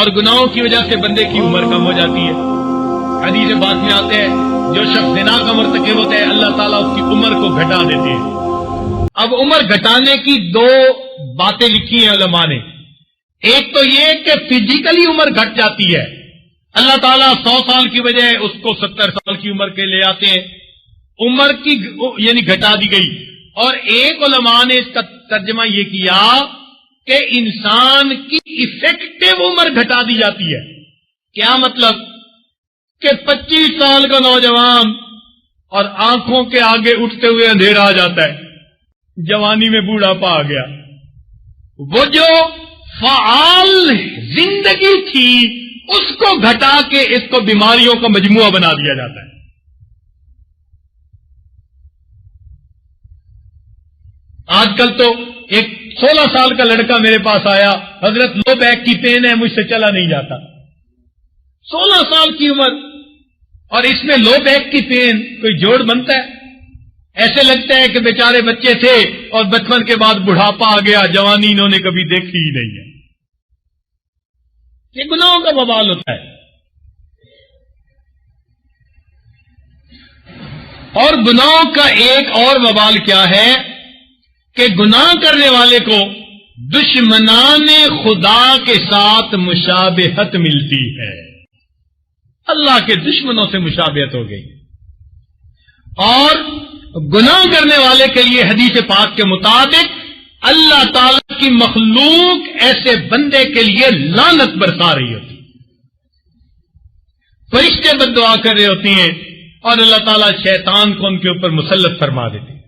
اور گناہوں کی وجہ سے بندے کی عمر کم ہو جاتی ہے۔ حدیث بات میں آتے ہیں جو شخص زنا کا مرتکب ہوتا ہے اللہ تعالیٰ اس کی عمر کو گھٹا دیتے ہیں۔ اب عمر گھٹانے کی دو باتیں لکھی ہیں علماء نے۔ ایک تو یہ کہ فزیکلی عمر گھٹ جاتی ہے، اللہ تعالیٰ 100 سال کی بجائے اس کو 70 سال کی عمر کے لے آتے ہیں، عمر کی یعنی گھٹا دی گئی۔ اور ایک علماء نے اس کا ترجمہ یہ کیا کہ انسان کی افیکٹو عمر گھٹا دی جاتی ہے۔ کیا مطلب؟ کہ 25 سال کا نوجوان اور آنکھوں کے آگے اٹھتے ہوئے اندھیرا آ جاتا ہے، جوانی میں بوڑھاپا آ گیا۔ وہ جو فعال زندگی تھی اس کو گھٹا کے اس کو بیماریوں کا مجموعہ بنا دیا جاتا ہے۔ آج کل تو ایک 16 سال کا لڑکا میرے پاس آیا، حضرت لو بیک کی پین ہے، مجھ سے چلا نہیں جاتا۔ 16 سال کی عمر اور اس میں لو بیک کی پین، کوئی جوڑ بنتا ہے؟ ایسے لگتا ہے کہ بیچارے بچے تھے اور بچپن کے بعد بڑھاپا آ گیا، جوانی انہوں نے کبھی دیکھی ہی نہیں ہے۔ یہ گناہوں کا وبال ہوتا ہے۔ اور گناہوں کا ایک اور وبال کیا ہے کہ گناہ کرنے والے کو دشمنان خدا کے ساتھ مشابہت ملتی ہے، اللہ کے دشمنوں سے مشابہت ہو گئی۔ اور گناہ کرنے والے کے لیے حدیث پاک کے مطابق اللہ تعالی کی مخلوق ایسے بندے کے لیے لعنت برسا رہی ہوتی، فرشتے بد دعا کر رہے ہوتی ہیں اور اللہ تعالیٰ شیطان کو ان کے اوپر مسلط فرما دیتے ہیں۔